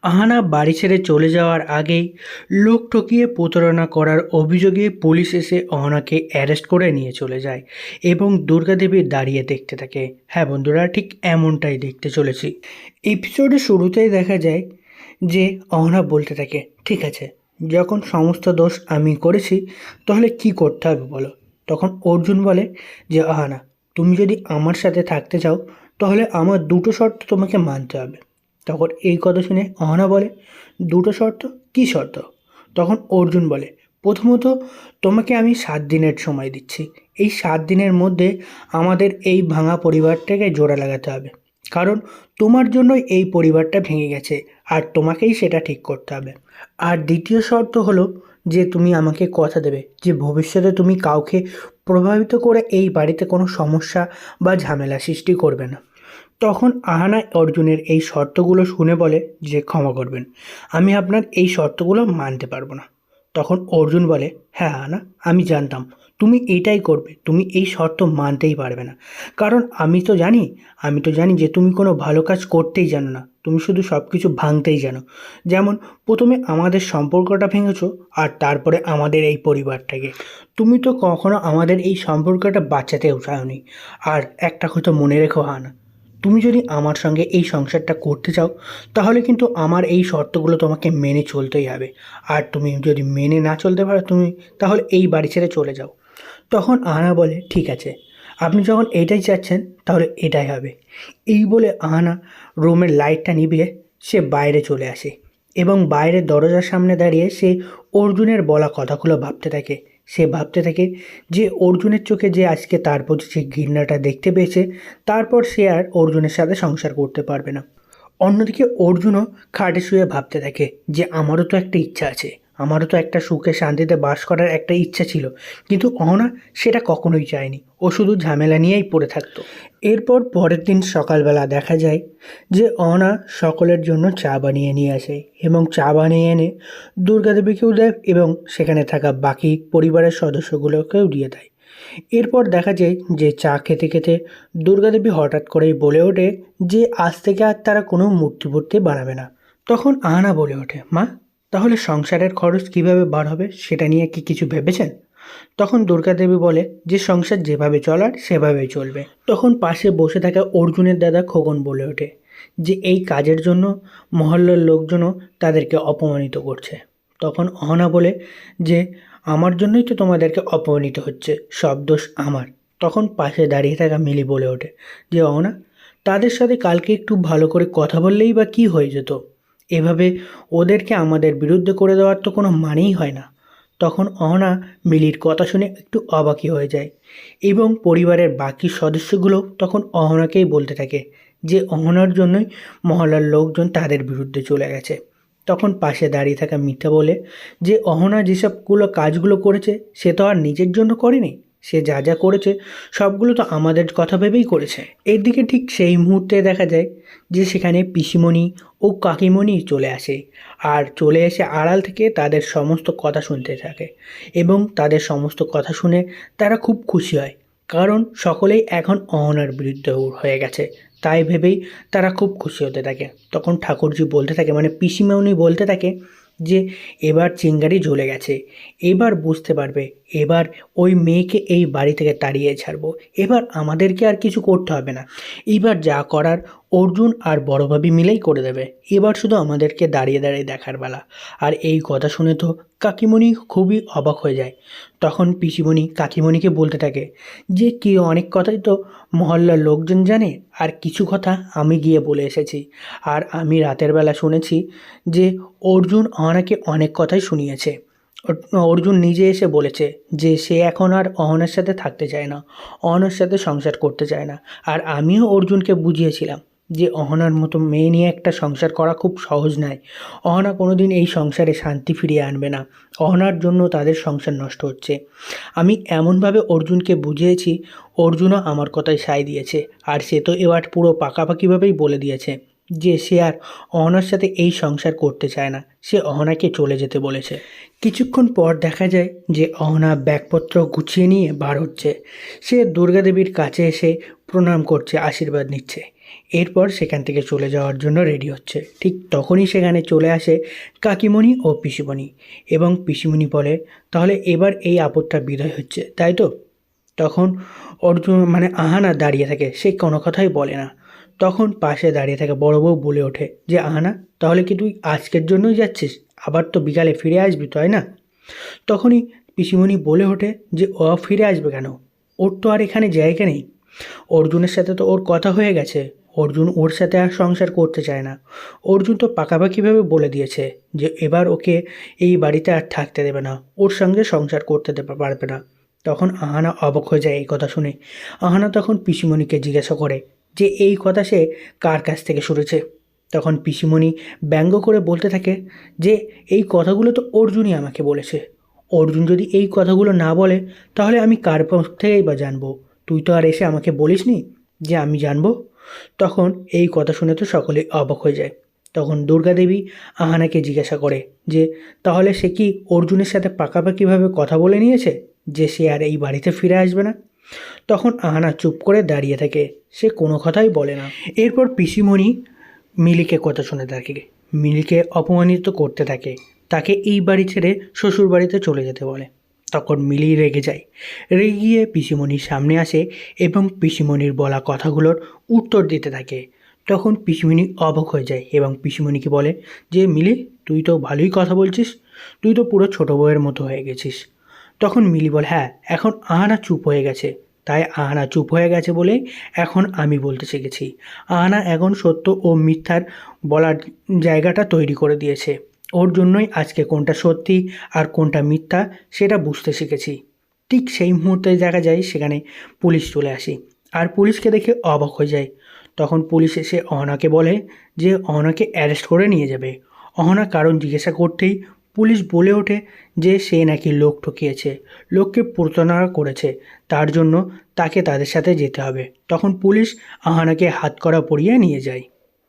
আহানা বাড়ি ছেড়ে চলে যাওয়ার আগেই লোক ঠকিয়ে প্রতারণা করার অভিযোগে পুলিশ এসে অহনাকে অ্যারেস্ট করে নিয়ে চলে যায় এবং দুর্গাদেবী দাঁড়িয়ে দেখতে থাকে। হ্যাঁ বন্ধুরা, ঠিক এমনটাই দেখতে চলেছি। এপিসোডের শুরুতেই দেখা যায় যে অহনা বলতে থাকে, ঠিক আছে, যখন সমস্ত দোষ আমি করেছি তাহলে কি করতে হবে বলো। তখন অর্জুন বলে যে আহানা, তুমি যদি আমার সাথে থাকতে চাও তাহলে আমার দুটো শর্ত তোমাকে মানতে হবে। তখন এই কথা শুনে অহনা বলে, দুটো শর্ত? কী শর্ত? তখন অর্জুন বলে, প্রথমত তোমাকে আমি 7 দিনের সময় দিচ্ছি। এই 7 দিনের মধ্যে আমাদের এই ভাঙা পরিবারটাকে জোড়া লাগাতে হবে, কারণ তোমার জন্যই এই পরিবারটা ভেঙে গেছে আর তোমাকেই সেটা ঠিক করতে হবে। আর দ্বিতীয় শর্ত হলো যে তুমি আমাকে কথা দেবে যে ভবিষ্যতে তুমি কাউকে প্রভাবিত করে এই বাড়িতে কোনো সমস্যা বা ঝামেলা সৃষ্টি করবে না। তখন আহানা অর্জুনের এই শর্তগুলো শুনে বলে যে ক্ষমা করবেন, আমি আপনার এই শর্তগুলো মানতে পারবো না। তখন অর্জুন বলে, হ্যাঁ আহানা, আমি জানতাম তুমি এইটাই করবে, তুমি এই শর্ত মানতেই পারবে না, কারণ আমি তো জানি যে তুমি কোনো ভালো কাজ করতেই জানো না, তুমি শুধু সব কিছু ভাঙতেই জানো। যেমন প্রথমে আমাদের সম্পর্কটা ভেঙেছো আর তারপরে আমাদের এই পরিবারটাকে। তুমি তো কখনো আমাদের এই সম্পর্কটা বাঁচাতেও চাওনি। আর একটা কথা মনে রেখো আহানা, তুমি যদি আমার সঙ্গে এই সংসারটা করতে চাও তাহলে কিন্তু আমার এই শর্তগুলো তোমাকে মেনে চলতেই হবে। আর তুমি যদি মেনে না চলতে পারো তাহলে এই বাড়ি ছেড়ে চলে যাও। তখন আহানা বলে, ঠিক আছে, আপনি যখন এটাই চাচ্ছেন তাহলে এটাই হবে। এই বলে আহানা রুমের লাইটটা নিভিয়ে সে বাইরে চলে আসে এবং বাইরের দরজার সামনে দাঁড়িয়ে সে অর্জুনের বলা কথাগুলো ভাবতে থাকে। সে ভাবতে থাকে যে অর্জুনের চোখে যে আজকে তার প্রতি যে ঘৃণাটা দেখতে পেয়েছে, তারপর সে আর অর্জুনের সাথে সংসার করতে পারবে না। অন্যদিকে অর্জুনও খাটে শুয়ে ভাবতে থাকে যে আমারও তো একটা ইচ্ছা আছে, আমারও তো একটা সুখে শান্তিতে বাস করার একটা ইচ্ছা ছিল, কিন্তু অহনা সেটা কখনোই চায়নি। ও শুধু ঝামেলা নিয়েই পড়ে থাকতো। এরপর পরের দিন সকালবেলা দেখা যায় যে অহনা সকলের জন্য চা বানিয়ে নিয়ে আসে এবং চা বানিয়ে এনে দুর্গাদেবীকেও দেয় এবং সেখানে থাকা বাকি পরিবারের সদস্যগুলোকেও দিয়ে দেয়। এরপর দেখা যায় যে চা খেতে খেতে দুর্গাদেবী হঠাৎ করেই বলে ওঠে যে আজ থেকে আর তারা কোনো মূর্তি ফুর্তি বানাবে না। তখন আহানা বলে ওঠে, মা, তাহলে সংসারের খরচ কিভাবে বার হবে সেটা নিয়ে কি কিছু ভেবেছেন? তখন দুর্গাদেবী বলে যে সংসার যেভাবে চলার সেভাবেই চলবে। তখন পাশে বসে থাকা অর্জুনের দাদা খোকন বলে ওঠে যে এই কাজের জন্য মহল্লার লোকজনও তাদেরকে অপমানিত করছে। তখন অহনা বলে যে আমার জন্যই তো তোমাদেরকে অপমানিত হচ্ছে, সব দোষ আমার। তখন পাশে দাঁড়িয়ে থাকা মিলি বলে ওঠে যে অহনা, তাদের সাথে কালকে একটু ভালো করে কথা বললেই বা কী হয়ে যেত, এভাবে ওদেরকে আমাদের বিরুদ্ধে করে দেওয়ার তো কোনো মানেই হয় না। তখন অহনা মিলির কথা শুনে একটু অবাকই হয়ে যায় এবং পরিবারের বাকি সদস্যগুলো তখন অহনাকেই বলতে থাকে যে অহনার জন্যই মহল্লার লোকজন তাদের বিরুদ্ধে চলে গেছে। তখন পাশে দাঁড়িয়ে থাকা মিথ্যা বলে যে অহনা যেসবগুলো কাজগুলো করেছে সে তো আর নিজের জন্য করেনি, সে যা যা করেছে সবগুলো তো আমাদের কথা ভেবেই করেছে। এর দিকে ঠিক সেই মুহূর্তে দেখা যায় যে সেখানে পিসিমণি ও কাকিমণি চলে আসে আর চলে এসে আড়াল থেকে তাদের সমস্ত কথা শুনতে থাকে এবং তাদের সমস্ত কথা শুনে তারা খুব খুশি হয়, কারণ সকলেই এখন অহনার বিরুদ্ধে হয়ে গেছে। তাই ভেবেই তারা খুব খুশি হতে থাকে। তখন ঠাকুরজি বলতে থাকে, মানে পিসিমণি বলতে থাকে যে এবার চিঙ্গারি জ্বলে গেছে, এবার বুঝতে পারবে, এবার ওই মেয়েকে এই বাড়ি থেকে তাড়িয়ে ছাড়বো, এবার আমাদেরকে আর কিছু করতে হবে না, এবার যা করার অর্জুন আর বড় ভাবি মিলেই করে দেবে, এবার শুধু আমাদেরকে দাঁড়িয়ে দাঁড়িয়ে দেখার বেলা। আর এই কথা শুনে তো কাকিমণি খুবই অবাক হয়ে যায়। তখন পিসিমণি কাকিমণিকে বলতে থাকে যে কি অনেক কথাই তো মহল্লার লোকজন জানে, আর কিছু কথা আমি গিয়ে বলে এসেছি। আর আমি রাতের বেলা শুনেছি যে অর্জুন অহনাকে অনেক কথাই শুনিয়েছে। অর্জুন নিজে এসে বলেছে যে সে এখন আর অহনার সাথে থাকতে চায় না, অহনার সাথে সংসার করতে চায় না। আর আমিও অর্জুনকে বুঝিয়েছিলাম যে অহনার মতো মেয়ে নিয়ে একটা সংসার করা খুব সহজ নয়। অহনা কোনোদিন এই সংসারে শান্তি ফিরিয়ে আনবে না, অহনার জন্য তাদের সংসার নষ্ট হচ্ছে। আমি এমনভাবে অর্জুনকে বুঝিয়েছি, অর্জুনও আমার কথায় সায় দিয়েছে। আর সে তো এবার পুরো পাকাপাকিভাবেই বলে দিয়েছে যে সে আর অহনার সাথে এই সংসার করতে চায় না, সে অহনাকে চলে যেতে বলেছে। কিছুক্ষণ পর দেখা যায় যে অহনা ব্যাগপত্র গুছিয়ে নিয়ে বার হচ্ছে। সে দুর্গাদেবীর কাছে এসে প্রণাম করছে, আশীর্বাদ নিচ্ছে এরপর সেখান থেকে চলে যাওয়ার জন্য রেডি হচ্ছে। ঠিক তখনই সেখানে চলে আসে কাকিমণি ও পিসিমণি, এবং পিসিমণি বলে, তাহলে এবার এই আপদটা বিদায় হচ্ছে, তাই তো? তখন অর্জুন আহানা দাঁড়িয়ে থাকে, সে কোনো কথাই বলে না। তখন পাশে দাঁড়িয়ে থাকে বড় বউ বলে ওঠে যে, আহানা, তাহলে কি তুই আজকের জন্যই যাচ্ছিস? আবার তো বিকালে ফিরে আসবি, তাই না? তখনই পিসিমণি বলে ওঠে যে, ও ফিরে আসবে কেন? ওর তো আর এখানে জায়গা নেই। অর্জুনের সাথে তো ওর কথা হয়ে গেছে। অর্জুন ওর সাথে আর সংসার করতে চায় না। অর্জুন তো পাকাপাকিভাবে বলে দিয়েছে যে এবার ওকে এই বাড়িতে আর থাকতে দেবে না, ওর সঙ্গে সংসার করতে দেবে পারবে না। তখন আহানা অবাক হয়ে যায় এই কথা শুনে। আহানা তখন পিসিমণিকে জিজ্ঞাসা করে যে এই কথা সে কার কাছ থেকে শুনেছে। তখন পিসিমণি ব্যঙ্গ করে বলতে থাকে যে এই কথাগুলো তো অর্জুনই আমাকে বলেছে। অর্জুন যদি এই কথাগুলো না বলে তাহলে আমি কার থেকেই বা জানবো? তুই তো আর এসে আমাকে বলিসনি যে আমি জানবো। তখন এই কথা শুনে তো সকলে অবাক হয়ে যায়। তখন দুর্গাদেবী আহানাকে জিজ্ঞাসা করে যে তাহলে সে কি অর্জুনের সাথে পাকাপাকিভাবে কথা বলে নিয়েছে যে সে আর এই বাড়িতে ফিরে আসবে না? তখন আহানা চুপ করে দাঁড়িয়ে থাকে, সে কোনো কথাই বলে না। এরপর পিসিমণি মিলিকে কথা শুনে থাকে, মিলিকে অপমানিত করতে থাকে, তাকে এই বাড়ি ছেড়ে শ্বশুর বাড়িতে চলে যেতে বলে। তখন মিলি রেগে যায়, রেগে গিয়ে পিসিমণির সামনে আসে এবং পিসিমণির বলা কথাগুলোর উত্তর দিতে থাকে। তখন পিসিমণি অবাক হয়ে যায় এবং পিসিমণিকে বলে যে, মিলি, তুই তো ভালোই কথা বলছিস, তুই তো পুরো ছোটো বউয়ের মতো হয়ে গেছিস। তখন মিলি বলে, হ্যাঁ, এখন আহানা চুপ হয়ে গেছে, তাই আহানা চুপ হয়ে গেছে বলে এখন আমি বলতে শিখেছি। আহানা এখন সত্য ও মিথ্যার বলার জায়গাটা তৈরি করে দিয়েছে। ওর জন্যই আজকে কোনটা সত্যি আর কোনটা মিথ্যা সেটা বুঝতে শিখেছি। ঠিক সেই মুহূর্তে দেখা যায় সেখানে পুলিশ চলে আসে, আর পুলিশকে দেখে অবাক হয়ে যায়। তখন পুলিশ এসে অহনাকে বলে যে অহনাকে অ্যারেস্ট করে নিয়ে যাবে। অহনা কারণ জিজ্ঞাসা করতেই পুলিশ বলে ওঠে যে সে নাকি লোক ঠকিয়েছে, লোককে প্রতারণা করেছে, তার জন্য তাকে তাদের সাথে যেতে হবে। তখন পুলিশ আহানাকে হাতকড়া পরিয়ে নিয়ে যায়।